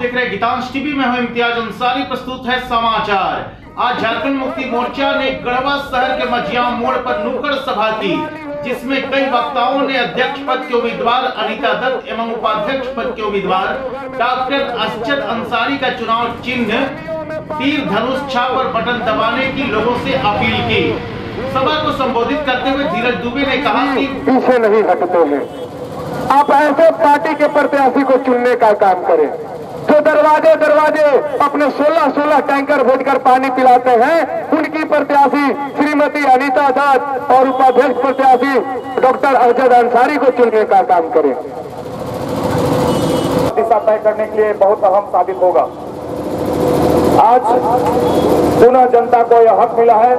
देख रहे गीतांश टीवी में हूं इम्तियाज अंसारी। प्रस्तुत है समाचार। आज झारखंड मुक्ति मोर्चा ने गढ़वा शहर के मझियाम मोड़ पर नुक्कड़ सभा की, जिसमें कई वक्ताओं ने अध्यक्ष पद के उम्मीदवार अनीता दत्त एवं उपाध्यक्ष पद के उम्मीदवार डॉक्टर असजद अंसारी का चुनाव चिन्ह तीर धनुष छाप और बटन दबाने की लोगों से अपील की। सभा को संबोधित करते हुए धीरज दुबे ने कहा कि पीछे नहीं हटते हैं। आप ऐसे पार्टी के प्रत्याशी को चुनने का काम करें जो दरवाजे दरवाजे अपने 16-16 टैंकर भेजकर पानी पिलाते हैं। उनकी प्रत्याशी श्रीमती अनीता दत्त और उपाध्यक्ष प्रत्याशी डॉक्टर असजद अंसारी को चुनने का काम करें। दिशा तय करने के लिए बहुत अहम साबित होगा। आज पुनः जनता को यह हक मिला है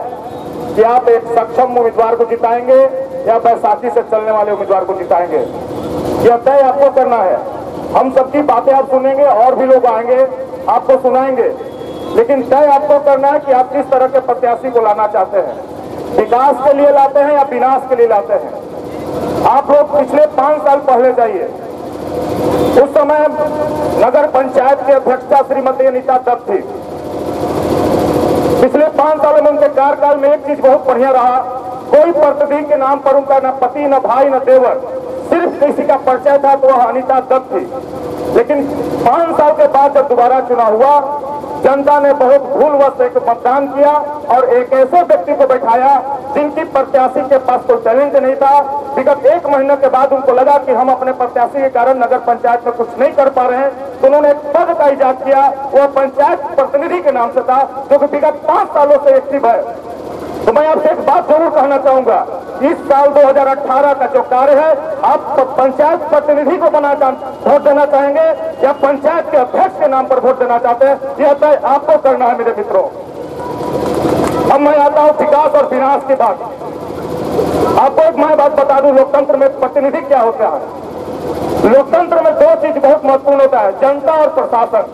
कि आप एक सक्षम उम्मीदवार को जिताएंगे या बैसाखी से चलने वाले उम्मीदवार को जिताएंगे। यह तय आपको करना है। हम सबकी बातें आप सुनेंगे और भी लोग आएंगे आपको सुनाएंगे, लेकिन तय आपको करना है कि आप किस तरह के प्रत्याशी को लाना चाहते हैं। विकास के लिए लाते हैं या विनाश के लिए लाते हैं। आप लोग पिछले 5 साल पहले जाइए। उस समय नगर पंचायत की अध्यक्षा श्रीमती अनीता दत्त थी। पिछले 5 सालों में उनके कार्यकाल में एक चीज बहुत बढ़िया रहा, कोई प्रतिनिधि के नाम पर उनका न पति न भाई न देवर, सिर्फ किसी का परिचय था तो वह अनीता दत्त थी। लेकिन 5 साल के बाद जब दोबारा चुनाव हुआ, जनता ने बहुत भूलवश एक मतदान किया और एक ऐसे व्यक्ति को बैठाया जिनकी प्रत्याशी के पास कोई टैलेंट नहीं था। विगत 1 महीने के बाद उनको लगा कि हम अपने प्रत्याशी के कारण नगर पंचायत में कुछ नहीं कर पा रहे हैं, तो उन्होंने एक पद का इजाद किया। वह पंचायत प्रतिनिधि के नाम से था, जो कि विगत 5 सालों से एक्टिव है। तो मैं आपसे एक बात जरूर कहना चाहूंगा, इस साल 2018 का जो कार्य है, आप पंचायत प्रतिनिधि को वोट देना चाहेंगे या पंचायत के अध्यक्ष के नाम पर वोट देना चाहते हैं, यह तय आपको करना है मेरे मित्रों। अब मैं आता हूं विकास और विनाश की बात। आपको एक मैं बात बता दूं, लोकतंत्र में प्रतिनिधि क्या होता है। लोकतंत्र में 2 चीज बहुत महत्वपूर्ण होता है, जनता और प्रशासन।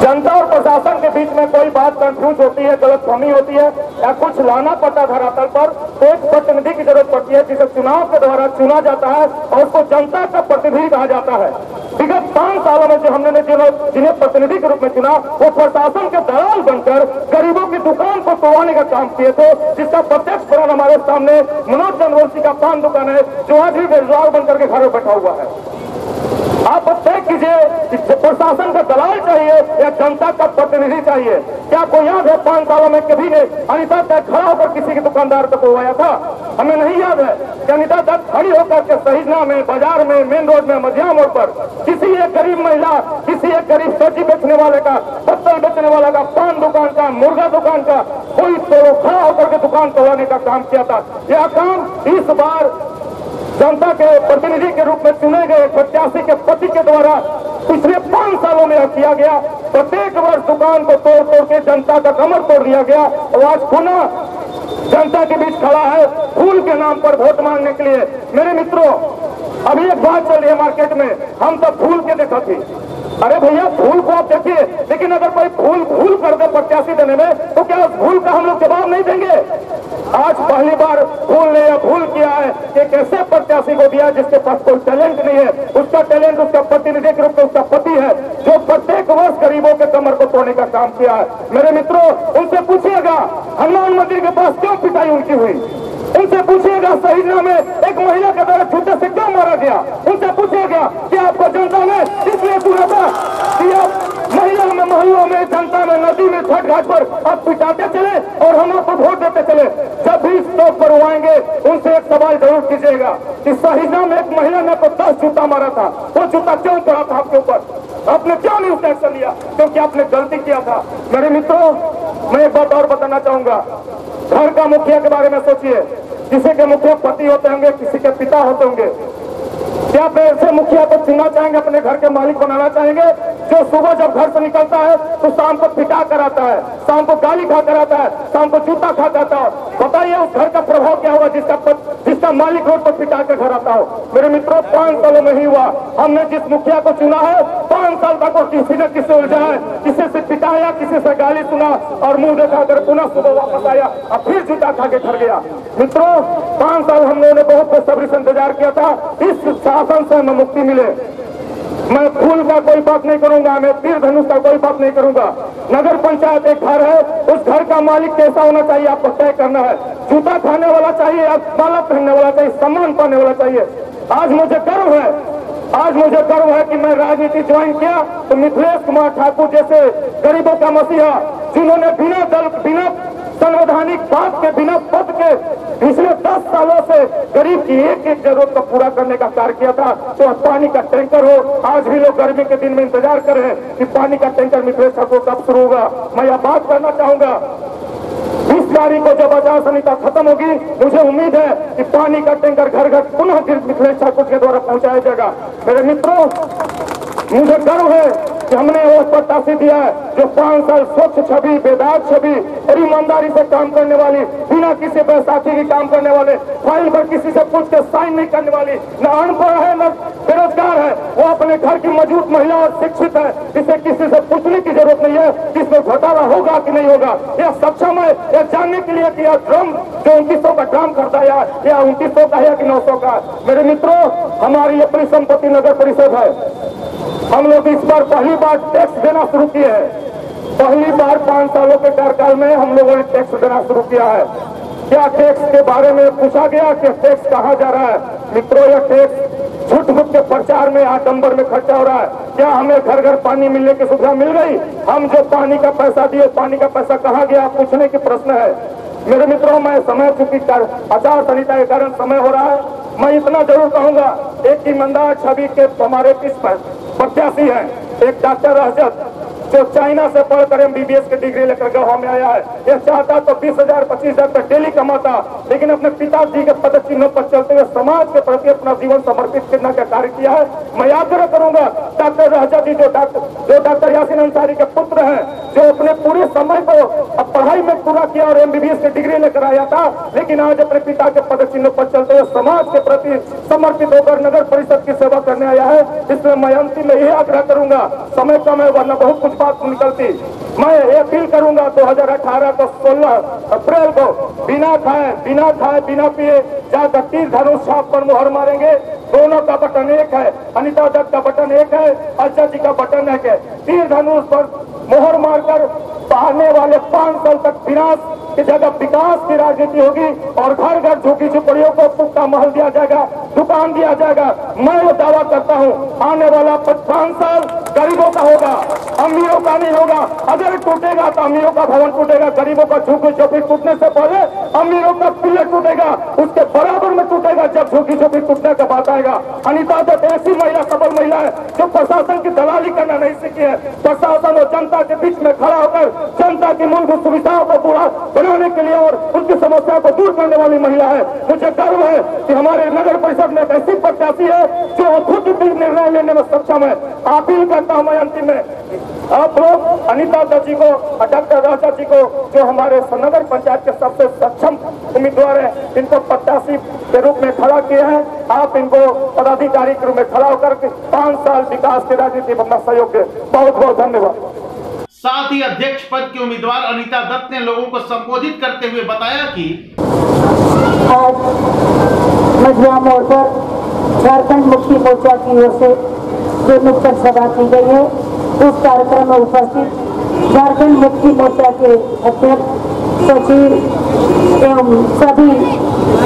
जनता और प्रशासन के बीच में कोई बात कंफ्यूज होती है, गलतफहमी होती है या कुछ लाना पड़ता धरातल पर, तो एक प्रतिनिधि की जरूरत पड़ती है जिसे चुनाव के द्वारा चुना जाता है और उसको जनता का प्रतिनिधि कहा जाता है। विगत 5 सालों में जो हमने जिन्हें प्रतिनिधि के रूप में चुना, वो प्रशासन के दलाल बनकर गरीबों की दुकान को तोड़ने का काम किए थे, जिसका प्रत्यक्ष प्रमाण हमारे सामने मनोज चंद्रवंशी का पान दुकान है, जो आज भी बेरोजगार बनकर के घर में बैठा हुआ है। आप तय कीजिए, प्रशासन का दलाल चाहिए या जनता का प्रतिनिधि चाहिए। क्या आपको याद है 5 सालों में कभी ने अनीता दत्त खड़ा होकर किसी के दुकानदार को तोड़वाया था? हमें नहीं याद है कि अनीता दत्त खड़ी होकर के सहीजना में, बाजार में, मेन रोड में, मझिया मोड़ पर किसी एक गरीब महिला, किसी एक गरीब सब्जी बेचने वाले का, पत्तल बेचने वाला का, पान दुकान का, मुर्गा दुकान का, कोई तो खड़ा होकर के दुकान तोड़वाने का काम किया था। यह काम इस बार जनता के प्रतिनिधि के रूप में चुने गए प्रत्याशी के पति के द्वारा पिछले 5 सालों में किया गया। प्रत्येक वर्ष दुकान को तोड़ तोड़ के जनता का कमर तोड़ दिया गया और आज पुनः जनता के बीच खड़ा है फूल के नाम पर वोट मांगने के लिए। मेरे मित्रों, अभी एक बात चल रही है मार्केट में, हम तो फूल के देखा थी। अरे भैया, फूल को आप देखिए, लेकिन अगर कोई फूल भूल कर दे प्रत्याशी देने में, तो क्या उस भूल का हम लोग जवाब नहीं देंगे? आज पहली बार फूल ने यह भूल किया है कि एक ऐसे प्रत्याशी को दिया जिसके पास कोई टैलेंट नहीं है। उसका टैलेंट उसका प्रतिनिधि के रूप में उसका पति है, जो प्रत्येक वर्ष गरीबों के कमर को तोड़ने का काम किया है। मेरे मित्रों, उनसे पूछिएगा हनुमान मंदिर के पास क्यों पिटाई उनकी हुई, उनसे पूछिएगा सहीजना में एक महिला के द्वारा जूते से क्यों मारा गया, उनसे पूछिएगा कि आपको जनता ने इसलिए चुना था कि आप महिला में, मोहल्लों में, जनता में, नदी में, छठ घाट पर आप पिटाते चले और हम आपको वोट देते चले। जब भी स्टॉप पर आएंगे उनसे एक सवाल जरूर कीजिएगा कि सहीजना में एक महिला ने तो 10 जूता मारा था, वो जूता क्यों पड़ा था आपके ऊपर? आपने क्यों नहीं उसका एक्शन लिया? क्योंकि आपने गलती किया था। मेरे मित्रों, मैं एक बात और बताना चाहूंगा। घर का मुखिया के बारे में सोचिए। किसी के मुखिया पति होते होंगे, किसी के पिता होते होंगे। क्या आप ऐसे मुखिया को चुनना चाहेंगे, अपने घर के मालिक बनाना चाहेंगे, जो सुबह जब घर से निकलता है तो शाम को पिटा कर आता है, शाम को गाली खा कर आता है, शाम को जूता खा कर आता है? बताइए उस घर का प्रभाव क्या होगा जिसका मालिक रोड पर पिटा कर घर आता हो? मेरे मित्रों, 5 सालों में ही हुआ। हमने जिस मुखिया को चुना है, 5 साल तक वो किसी न किसी उलझाया, किसी से पिटाया, किसी से गाली सुना और मुंह देखा कर पुनः सुबह वापस आया और फिर जूता खा के घर गया। मित्रों, 5 साल हम लोगों ने बहुत बेसब्री से इंतजार किया था इस शासन से हमें मुक्ति मिले। मैं फूल का कोई बात नहीं करूंगा, मैं तीर धनुष का कोई बात नहीं करूंगा। नगर पंचायत एक घर है, उस घर का मालिक कैसा होना चाहिए आपको तय करना है। जूता खाने वाला चाहिए या माला पहनने वाला चाहिए, सम्मान पाने वाला चाहिए। आज मुझे गर्व है कि मैं राजनीति ज्वाइन किया तो मिथिलेश कुमार ठाकुर जैसे गरीबों का मसीहा, जिन्होंने बिना दल, बिना संवैधानिक बात के, बिना पद के पिछले 10 सालों से गरीब की एक एक जरूरत को पूरा करने का कार्य किया था। तो पानी का टैंकर हो, आज भी लोग गर्मी के दिन में इंतजार कर रहे हैं कि पानी का टैंकर मिथिलेश ठाकुर कब शुरू होगा। मैं यह बात करना चाहूंगा, 20 तारीख को जब आचार संहिता खत्म होगी, मुझे उम्मीद है कि पानी का टैंकर घर घर पुनः मिथिलेश ठाकुर के द्वारा पहुंचाया जाएगा। मेरे मित्रों, मुझे गर्व है कि हमने वो प्रत्याशी दिया है जो 5 साल स्वच्छ छवि, बेदाग छवि और ईमानदारी से काम करने वाली, बिना किसी बैसाखी की काम करने वाले, फाइल पर किसी से पूछ के साइन नहीं करने वाली, न अनपढ़ है न बेरोजगार है, वो अपने घर की मजबूत महिला और शिक्षित है। इसे किसी से पूछने की जरूरत नहीं है कि इसमें घोटाला होगा कि नहीं होगा। यह सक्षम है यह जानने के लिए कि यह ड्रम जो 2900 का ड्रम करता है या 2900 का है कि 900 का। मेरे मित्रों, हमारी अपनी संपत्ति नगर परिषद है। हम लोग इस बार पहली बार टैक्स देना शुरू किए हैं। पहली बार 5 सालों के कार्यकाल में हम लोगों ने टैक्स देना शुरू किया है। क्या टैक्स के बारे में पूछा गया कि टैक्स कहाँ जा रहा है? मित्रों, यह टैक्स झूठ मूठ के प्रचार में, आडंबर में खर्चा हो रहा है। क्या हमें घर घर पानी मिलने की सुविधा मिल गई? हम जो पानी का पैसा दिए, पानी का पैसा कहाँ गया, पूछने की प्रश्न है। मेरे मित्रों, मैं समय चूंकि आचार संहिता के कारण समय हो रहा है, मैं इतना जरूर कहूंगा, एक ईमानदार छवि के हमारे प्रत्याशी हैं, एक डॉक्टर रहजत जो चाइना से पढ़कर MBBS की डिग्री लेकर गाँव में आया है। यह चाहता तो 20,000 25,000 तक डेली कमाता, लेकिन अपने पिताजी के पद चिन्ह पर चलते हुए समाज के प्रति अपना जीवन समर्पित करने का कार्य किया है। मैं आग्रह करूंगा डॉक्टर रहजत जी, जो डॉक्टर यासीन अंसारी के पुत्र हैं, जो अपने पूरे समय को पढ़ाई में पूरा किया और MBBS की डिग्री लेकर आया था, लेकिन आज अपने पिता के पद चिन्ह पर चलते हुए समाज के प्रति समर्पित होकर नगर परिषद की सेवा करने आया है। इसलिए मैं अंतिम में यही आग्रह करूंगा, समय कम है वरना बहुत कुछ बात निकलती, मैं ये अपील करूंगा 2018 को 16 अप्रैल को बिना खाए बिना पिए जाकर तीर धनुष छाप पर मुहर मारेंगे। दोनों का बटन एक है, अनिता दत्त का बटन एक है, अजय जी का बटन एक है। तीर धनुष पर मुहर मारकर आने वाले 5 साल तक विनाश की जगह विकास की राजनीति होगी और घर घर झुकी झुपड़ियों को पुख्ता महल दिया जाएगा, दुकान दिया जाएगा। मैं वो दावा करता हूँ, आने वाला 5 साल गरीबों का होगा, अमीरों का नहीं होगा। अगर टूटेगा तो अमीरों का भवन टूटेगा, गरीबों का झुकी झोपड़ी टूटने से पहले अमीरों का पिलर टूटेगा, उसके बराबर में टूटेगा जब झुकी झोपड़ी टूटने का बात आएगा। अनिता दत्त ऐसी महिला, सबल महिला है जो प्रशासन की दलाली करना नहीं सीखी है। प्रशासन और जनता के बीच में खड़ा होकर जनता की मूलभूत सुविधाओं को पूरा बनाने के लिए और उनकी समस्याओं को दूर करने वाली महिला है। मुझे गर्व है कि हमारे नगर परिषद में एक ऐसी प्रत्याशी है जो खुद भी निर्णय लेने में सक्षम है। अपील करता हूं मैं अंतिम में, आप लोग अनिता दत्त जी को, डॉक्टर रहजत जी को, जो हमारे नगर पंचायत के सबसे सक्षम उम्मीदवार हैं, इनको प्रत्याशी के रूप में खड़ा किए हैं। आप इनको पदाधिकारी के रूप में खड़ा होकर 5 साल विकास की राजनीति में अपना सहयोग दें। बहुत बहुत धन्यवाद। साथ ही अध्यक्ष पद की उम्मीदवार अनिता दत्त ने लोगों को संबोधित करते हुए बताया कि आज मझिया मोड़ पर झारखंड मुक्ति मोर्चा की ओर से जो नुक्कड़ सभा की गई है, उस कार्यक्रम में उपस्थित झारखंड मुक्ति मोर्चा के अध्यक्ष, सचिव एवं सभी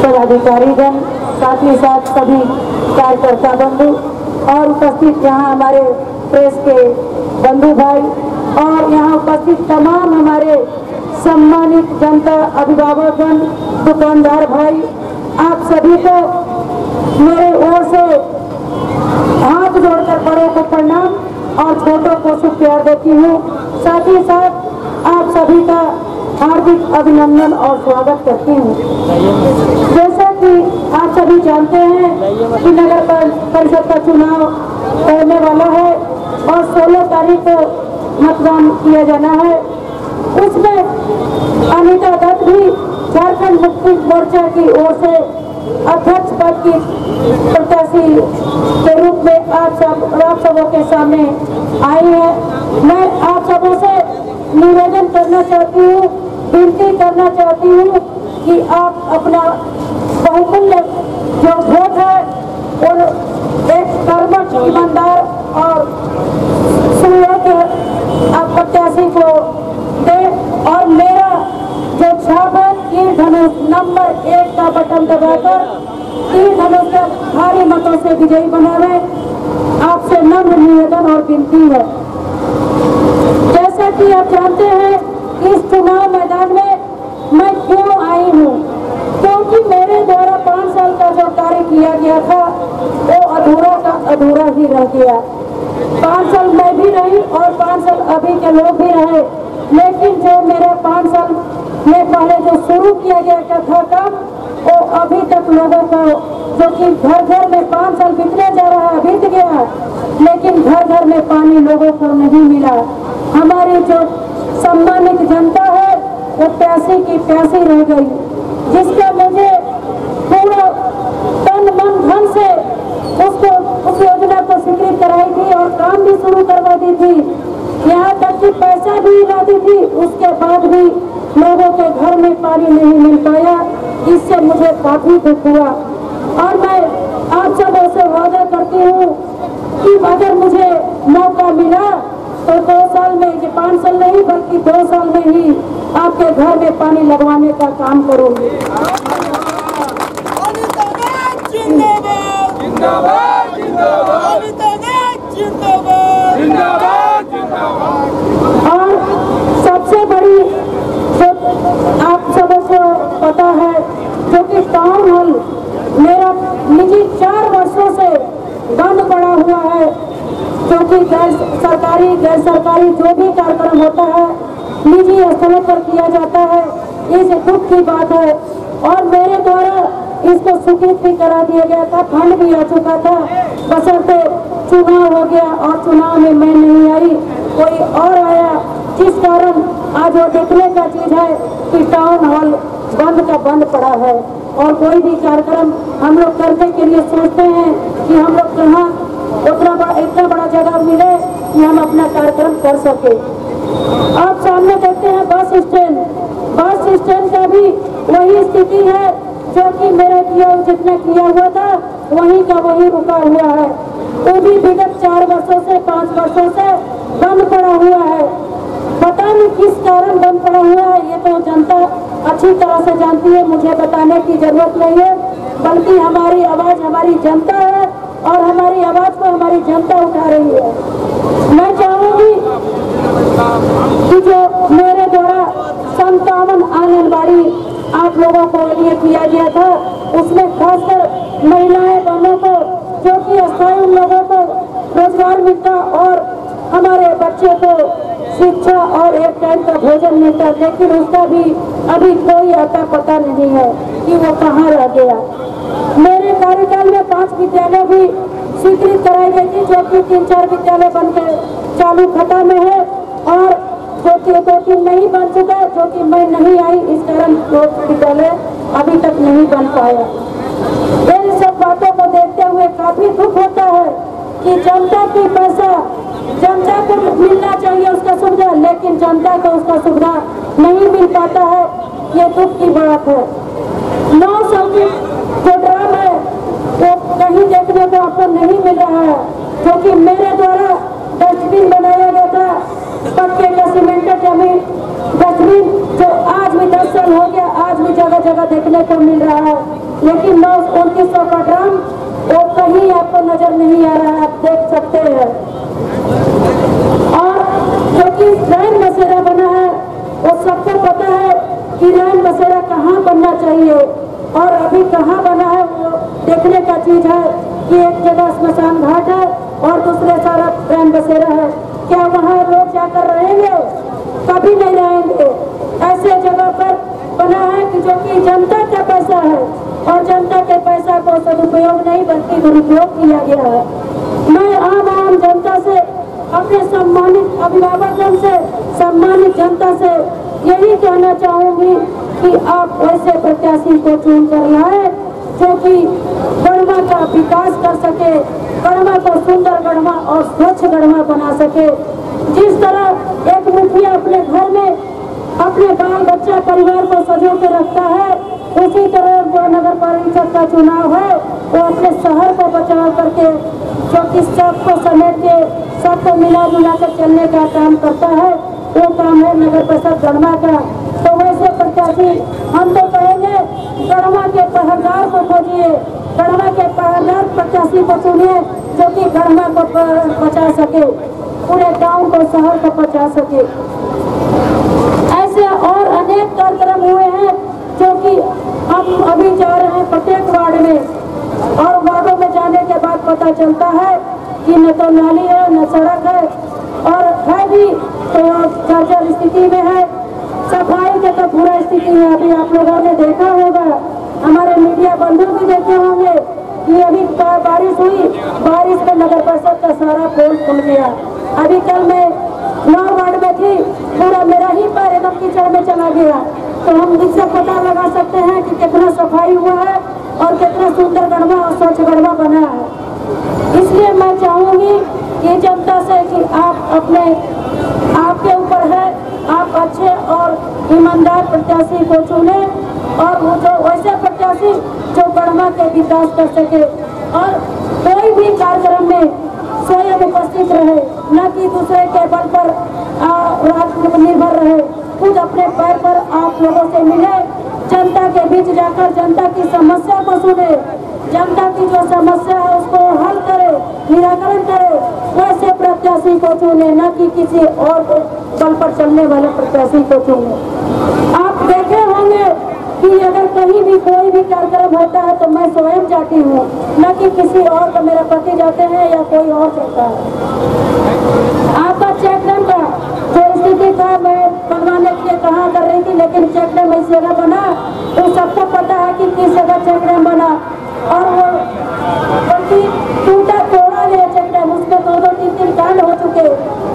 पदाधिकारीगण, साथ ही साथ सभी कार्यकर्ता बंधु और उपस्थित यहाँ हमारे प्रेस के बंधु भाई और यहाँ उपस्थित तमाम हमारे सम्मानित जनता, अभिभावकगण, दुकानदार भाई, आप सभी को मेरे ओर से हाथ जोड़कर बड़ों को प्रणाम और छोटों को शुभ प्यार देती हूँ। साथ ही साथ आप सभी का हार्दिक अभिनंदन और स्वागत करती हूँ। जैसा कि आप सभी जानते हैं कि नगर परिषद का चुनाव होने वाला है और 16 तारीख को मतदान किया जाना है। उसमें अनिता दत्त भी झारखंड मुक्ति मोर्चा की ओर से अध्यक्ष पद की प्रत्याशी के रूप में आप सबों के सामने आई है। मैं आप सबों से निवेदन करना चाहती हूँ, विनती करना चाहती हूँ कि आप अपना बहुमूल्य जो वोट है और एक कर्मठ, ईमानदार और का बटन दबाकर 3 धनुष भारी मतों से विजयी बनावे। आपसे नम्र निवेदन और विनती है। जैसा कि आप जानते हैं, इस चुनाव मैदान में मैं क्यों आई हूँ, क्योंकि मेरे द्वारा 5 साल का जो कार्य किया गया था वो अधूरा का अधूरा ही रह गया। 5 साल मैं भी रही और 5 साल अभी के लोग भी रहे, लेकिन जो मेरे 5 साल में पहले जो शुरू किया गया था काम, वो अभी तक लोगों को, जो कि घर घर में 5 साल बीतने जा रहा है, बीत गया, लेकिन घर घर में पानी लोगों को नहीं मिला। हमारी जो सम्मानित जनता है वो प्यासी की प्यासी रह गई, जिसका मुझे पूरा तन मन धन से उसको उस योजना को स्वीकृत कराई थी और काम भी शुरू करवा दी थी, यहाँ तक कि पैसा भी ला दी थी। उसके बाद भी लोगों के घर में पानी नहीं मिल पाया, इससे मुझे काफी दुख हुआ। और मैं आप सबों से वादा करती हूँ कि अगर मुझे मौका मिला तो 2 साल में, ये 5 साल नहीं बल्कि 2 साल में ही आपके घर में पानी लगवाने का काम करूंगी। और सबसे बड़ी जो आप सबों को पता है, जो कि टाउन हॉल मेरा निजी 4 वर्षों से बंद पड़ा हुआ है, क्योंकि गैर सरकारी जो भी कार्यक्रम होता है निजी स्थलों पर किया जाता है, ये दुख की बात है। और मेरे द्वारा इसको स्वीकृत भी करा दिया गया था, फंड भी आ चुका था, बशर्ते चुनाव हो गया और चुनाव में मैं नहीं आई, कोई और आया, जिस कारण आज वो देखने का चीज है कि टाउन हॉल बंद का बंद पड़ा है। और कोई भी कार्यक्रम हम लोग करने के लिए सोचते हैं कि हम लोग कहाँ इतना बड़ा जगह मिले कि हम अपना कार्यक्रम कर सके। आप सामने देखते हैं बस स्टैंड का भी वही स्थिति है, जो कि मेरा जितना किया हुआ था वही का वही रुका हुआ है। वो भी विगत 4 वर्षों से 5 वर्षों से बंद पड़ा हुआ है। पता नहीं किस कारण बंद पड़ा हुआ है, ये तो जनता अच्छी तरह से जानती है, मुझे बताने की जरूरत नहीं है, बल्कि हमारी आवाज हमारी जनता है और हमारी आवाज को हमारी जनता उठा रही है। मैं चाहूंगी कि जो मेरे द्वारा 57 आंगनबाड़ी आप लोगों को लिए किया गया था, उसमें खासकर महिलाएं बहनों को, जो कि अस्थायी उन लोगों को रोजगार मिलता और हमारे बच्चे को शिक्षा और एक टाइम का भोजन मिलता, लेकिन उसका भी अभी कोई आता पता नहीं है कि वो कहाँ रह गया। मेरे कार्यकाल में 5 विद्यालय भी स्वीकृत कराई गई थी, जो कि 3-4 विद्यालय बनकर चालू खता में है, और जो कि 2-3 नहीं बन चुका, जो कि मैं नहीं आई, इस कारण 2 विद्यालय अभी तक नहीं बन पाया। इन सब बातों को देखते हुए काफी दुख होता है कि जनता की पैसा जनता को मिलना चाहिए उसका सुविधा, लेकिन जनता को उसका सुविधा नहीं मिल पाता है, ये दुख की बात है। 9 साल की जो ड्राम है वो कहीं देखने को आपको नहीं मिल रहा है, क्योंकि मेरे द्वारा डस्टबिन बनाया गया था, पक्के का सीमेंटेड जमीन डस्टबिन, जो आज भी 10 साल हो गया, आज भी जगह जगह देखने को मिल रहा है, लेकिन 2900 का ड्राम वो कहीं आपको नजर नहीं आ रहा है, आप देख सकते हैं। और जो कि रैन बसेरा बना है, वो सबको पता है कि रैन बसेरा कहाँ बनना चाहिए और अभी कहाँ बना है, वो देखने का चीज है कि एक जगह स्मशान घाट है और दूसरे सारा रैन बसेरा है। क्या वहाँ लोग जाकर रहेंगे? कभी नहीं रहेंगे। ऐसे जगह पर बना है कि जो कि जनता का पैसा है और जनता के पैसा को सदुपयोग नहीं बल्कि दुरुपयोग किया गया है। मैं आम जनता से, अपने सम्मानित अभिभावकों से, सम्मानित जनता से यही कहना चाहूंगी कि आप ऐसे प्रत्याशी को चुन कर लाए जो कि गढ़वा का विकास कर सके, गढ़वा को सुंदर गढ़वा और स्वच्छ गढ़वा बना सके। जिस तरह एक मुखिया अपने घर में अपने बाल बच्चा परिवार को सजो के रखता है, उसी तरह जो नगर पालिका का चुनाव है वो अपने शहर को बचाव करके, जो कि सबको समेट के सबको मिला जुला कर चलने का काम करता है, वो काम है नगर परिषद गढ़वा का। तो वैसे प्रत्याशी हम तो कहेंगे गढ़वा के पहरेदार को खोजिए, गढ़वा के पहरेदार प्रत्याशी को चुनिए जो कि गढ़वा को बचा सके, पूरे गांव को, शहर को बचा सके। ऐसे और अनेक कार्यक्रम हुए हैं जो कि हम अभी जा रहे हैं प्रत्येक वार्ड में, और वार्डों में जाने के बाद पता चलता है कि न तो नाली है न सड़क है, और है भी तो जर्जर स्थिति में है। सफाई के तो पूरा स्थिति है। अभी आप लोगों ने देखा होगा, हमारे मीडिया बंधु भी देखे होंगे कि अभी बारिश हुई, बारिश में नगर परिषद का सारा पोल खुल गया। अभी कल मैं 9 वार्ड में थी, पूरा मेरा ही पैर एकदम कीचड़ में चला गया। तो हम इससे पता लगा सकते हैं कि कितना सफाई हुआ है और कितना सुंदर गढ़वा और स्वच्छ गढ़वा बना है। इसलिए मैं चाहूंगी ये जनता से कि आपके ऊपर है, आप अच्छे और ईमानदार प्रत्याशी को चुने, और वो जो वैसे प्रत्याशी जो गढ़वा के विकास कर सके, और कोई भी कार्यक्रम में स्वयं उपस्थित रहे, न कि दूसरे के बल पर निर्भर रहे, खुद अपने पैर पर आप लोगों से मिले, जनता के बीच जाकर जनता की समस्या को सुने, जनता की जो समस्या है उसको हल करे, निराकरण करे, वैसे प्रत्याशी को चुने, न कि किसी और बल पर चलने वाले प्रत्याशी को चुने। आप देखे होंगे कि अगर कहीं भी कोई भी कार्यक्रम होता है तो मैं स्वयं जाती हूँ, न कि किसी और का, मेरा पति जाते हैं या कोई और जाता है। आपका चेक डैम का जो स्थिति था मैं बनवाने के लिए कहा कर रही थी, लेकिन चेक डैम इस जगह बना तो सबको पता है कि किस जगह चेक डैम बना, और वो बल्कि टूटा तोड़ा गया चेक डैम, उसमें 2-2, 3-3 कांड हो चुके।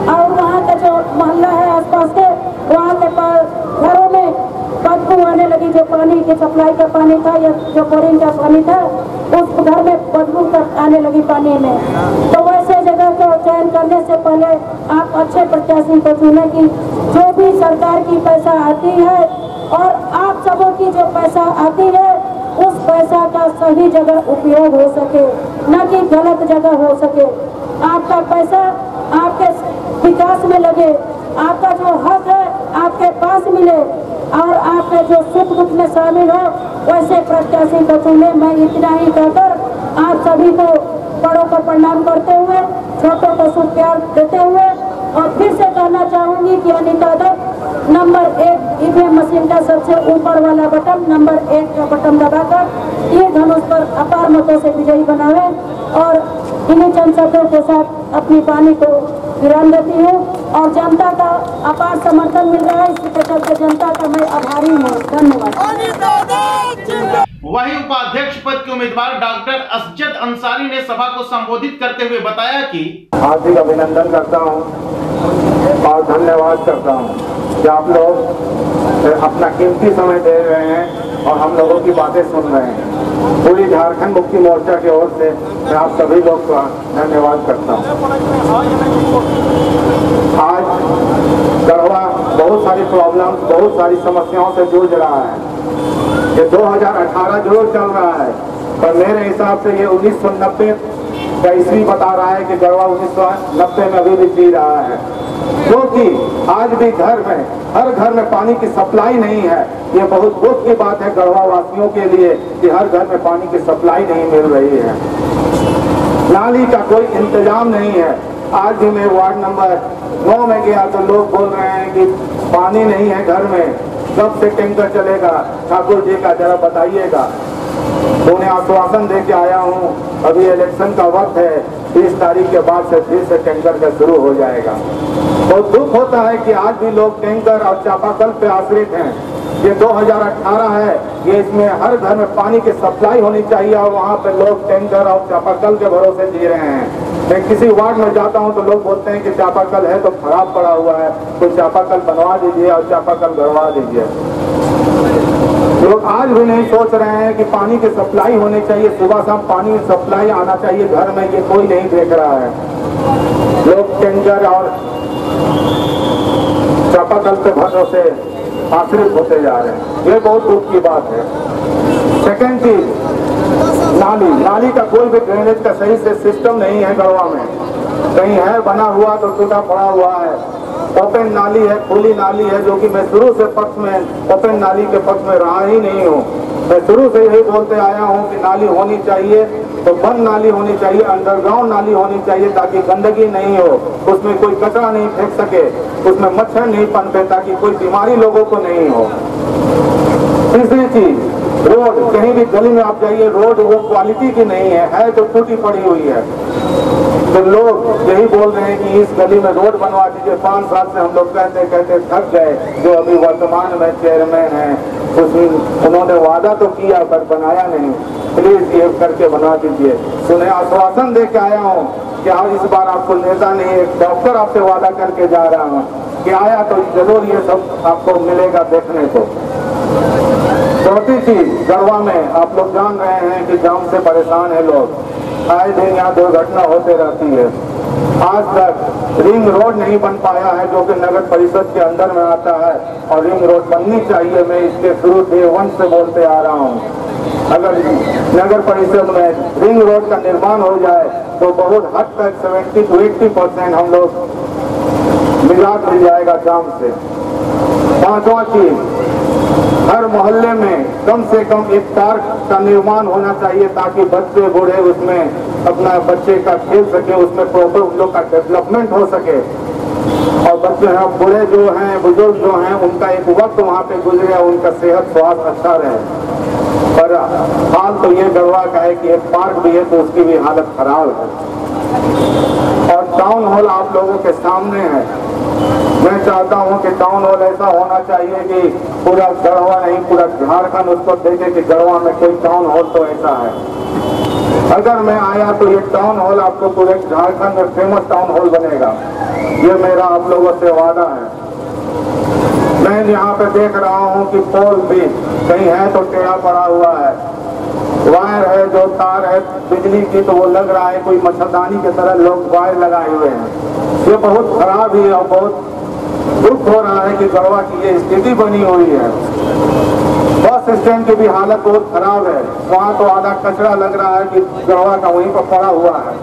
और वहाँ का जो मोहल्ला है आसपास के, वहाँ के घरों में बदबू आने लगी, जो पानी की सप्लाई का पानी था या जो बोरिंग का पानी था, उस घर में बदबू आने लगी पानी में। तो वैसे जगह को चयन करने से पहले आप अच्छे प्रत्याशी को चुने कि जो भी सरकार की पैसा आती है और आप सबों की जो पैसा आती है उस पैसा का सही जगह उपयोग हो सके, न कि गलत जगह हो सके। आपका पैसा आपके विकास में लगे, आपका जो हक है आपके पास मिले, और आपके जो सुख दुख में शामिल हो वैसे प्रत्याशी को चुने। मैं इतना ही कहकर आप सभी को बड़ों को प्रणाम करते हुए, छोटों को शुभ प्यार देते हुए, और फिर से कहना चाहूंगी कि Anita Dutt number 1 EVM machine का सबसे ऊपर वाला बटन, नंबर 1 का बटन दबाकर ये धनुष पर अपार मतों से विजयी बनावे, और इन्हीं चंद शब्दों के साथ अपनी वाणी को विराम देती हूँ। और जनता का अपार समर्थन मिल रहा है, इसके चलते जनता का मैं आभारी हूँ। धन्यवाद। वहीं उपाध्यक्ष पद के उम्मीदवार डॉक्टर असजद अंसारी ने सभा को संबोधित करते हुए बताया कि हार्दिक अभिनंदन करता हूं और धन्यवाद करता हूं कि आप लोग अपना कीमती समय दे रहे हैं और हम लोगों की बातें सुन रहे हैं। पूरी झारखंड मुक्ति मोर्चा की ओर से मैं आप सभी लोग का धन्यवाद करता हूं। आज गढ़वा बहुत सारी प्रॉब्लम, बहुत सारी समस्याओं से जूझ रहा है। ये 2018 जरूर चल रहा है, पर मेरे हिसाब से ये 1990 का ईस्वी बता रहा है कि गढ़वा 1990 में अभी भी जी रहा है, क्योंकि आज भी हर घर में पानी की सप्लाई नहीं है। ये बहुत दुख की बात है गढ़वा वासियों के लिए कि हर घर में पानी की सप्लाई नहीं मिल रही है। नाली का कोई इंतजाम नहीं है। आज भी मैं वार्ड नंबर 9 में गया तो लोग बोल रहे हैं कि पानी नहीं है घर में, कब से टैंकर चलेगा, ठाकुर जी का जरा बताइएगा। तो उन्हें आश्वासन दे के आया हूँ, अभी इलेक्शन का वक्त है, 30 तारीख के बाद से फिर से टैंकर का शुरू हो जाएगा। बहुत दुख होता है कि आज भी लोग टैंकर और चापाकल पे आश्रित हैं। ये 2018 है, ये इसमें हर घर में पानी की सप्लाई होनी चाहिए और वहाँ पे लोग टैंकर और चापाकल के भरोसे जी रहे हैं। मैं किसी वार्ड में जाता हूँ तो लोग बोलते हैं कि चापाकल है तो खराब पड़ा हुआ है, तो चापाकल बनवा दीजिए और चापाकल गड़वा दीजिए। लोग आज भी नहीं सोच रहे हैं कि पानी की सप्लाई होनी चाहिए, सुबह शाम पानी की सप्लाई आना चाहिए घर में, ये कोई नहीं देख रहा है। लोग टैंकर और चापाकल के भरोसे आश्रित होते जा रहे हैं, ये बहुत दुख की बात है। सेकेंड चीज, नाली का कोई भी ड्रेनेज का सही से सिस्टम नहीं है गढ़वा में। कहीं है बना हुआ तो टूटा पड़ा हुआ है, ओपन नाली है, खुली नाली है, जो कि मैं शुरू से पक्ष में ओपन नाली के पक्ष में रहा ही नहीं हूँ। मैं शुरू से यही बोलते आया हूँ कि नाली होनी चाहिए तो बंद नाली होनी चाहिए, अंडरग्राउंड नाली होनी चाहिए, ताकि गंदगी नहीं हो, उसमें कोई कचरा नहीं फेंक सके, उसमें मच्छर नहीं पनपे, ताकि कोई बीमारी लोगों को नहीं हो। तीसरी चीज, रोड, कहीं भी गली में आप जाइए, रोड वो क्वालिटी की नहीं है तो टूटी पड़ी हुई है। तो लोग यही बोल रहे हैं कि इस गली में रोड बनवा दीजिए। 5 साल से हम लोग कहते कहते थक गए। जो अभी वर्तमान में चेयरमैन है, उन्होंने वादा तो किया पर बनाया नहीं। प्लीज ये करके बना दीजिए। सुने, आश्वासन दे के आया हूँ कि आज इस बार आपको नेता नहीं, एक डॉक्टर आपसे वादा करके जा रहा हूँ कि आया तो जरूर ये सब आपको मिलेगा देखने को। चौथी चीज, गढ़वा में आप लोग जान रहे हैं कि जाम से परेशान है लोग, आए दिन यहाँ दुर्घटना होते रहती है। आज तक रिंग रोड नहीं बन पाया है, जो कि नगर परिषद के अंदर में आता है, और रिंग रोड बननी चाहिए। मैं इसके शुरू डे 1 से बोलते आ रहा हूँ। अगर नगर परिषद में रिंग रोड का निर्माण हो जाए तो बहुत हद तक 70 to 80% हम लोग निजात मिल जाएगा जाम से। पांचवा चीज, हर मोहल्ले में कम से कम एक पार्क का निर्माण होना चाहिए, ताकि बच्चे बूढ़े उसमें अपना बच्चे का खेल सके, उसमें प्रॉपर उन लोग का डेवलपमेंट हो सके। और बच्चे हैं, बूढ़े जो हैं, बुजुर्ग जो हैं, उनका एक वक्त वहाँ पे गुजरे, उनका सेहत स्वास्थ्य अच्छा रहे। पर हाल तो ये गढ़वा का है कि एक पार्क भी है तो उसकी भी हालत खराब है। और टाउन हॉल आप लोगों के सामने है। मैं चाहता हूं कि टाउन हॉल ऐसा होना चाहिए कि पूरा गढ़वा नहीं, पूरा झारखंड उसको देखे कि गढ़वा में कोई टाउन हॉल तो ऐसा है। अगर मैं आया तो ये टाउन हॉल आपको पूरे झारखंड में फेमस टाउन हॉल बनेगा। ये मेरा आप लोगों से वादा है। मैं यहाँ पे देख रहा हूँ कि पोल भी कहीं है तो टेढ़ा पड़ा हुआ है, वायर है, जो तार है बिजली की, तो वो लग रहा है कोई मच्छरदानी की तरह लोग वायर लगाए हुए हैं। ये बहुत खराब है और बहुत दुख हो रहा है कि गढ़वा की ये स्थिति बनी हुई है। बस स्टैंड की भी हालत बहुत खराब है। वहाँ तो आधा कचरा लग रहा है कि गढ़वा का वहीं पर पड़ा हुआ है,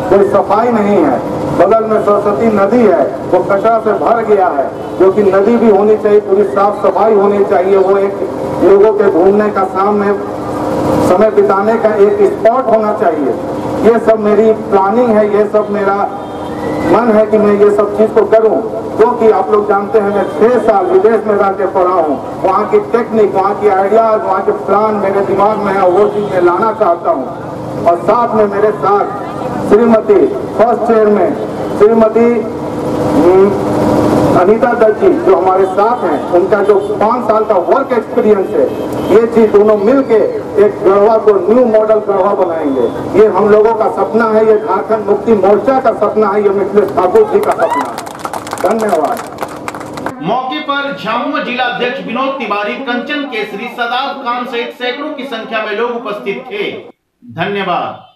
कोई सफाई नहीं है। बगल में सरस्वती नदी है, वो कचरा से भर गया है, जो कि नदी भी होनी चाहिए, पूरी साफ सफाई होनी चाहिए। वो एक लोगों के घूमने का, सामने समय बिताने का एक स्पॉट होना चाहिए। ये सब मेरी प्लानिंग है, ये सब मेरा मन है कि मैं ये सब चीज को करूं, क्योंकि आप लोग जानते हैं मैं 6 साल विदेश में रह के पढ़ा हूं। वहाँ की टेक्निक, वहाँ की आइडियाज, वहाँ के प्लान मेरे दिमाग में है, वो चीज मैं लाना चाहता हूँ। और साथ में मेरे साथ श्रीमती फर्स्ट चेयरमैन श्रीमती अनीता दत्त जी जो हमारे साथ हैं, उनका जो 5 साल का वर्क एक्सपीरियंस है, ये चीज दोनों मिलके एक गढ़वा को न्यू मॉडल गढ़वा बनाएंगे। ये हम लोगों का सपना है, ये झारखंड मुक्ति मोर्चा का सपना है, ये मिथिलेश ठाकुर जी का सपना है। धन्यवाद। मौके पर झामुमो जिला अध्यक्ष विनोद तिवारी, कंचन केसरी, सदाब खान सहित सैकड़ों की संख्या में लोग उपस्थित थे। धन्यवाद।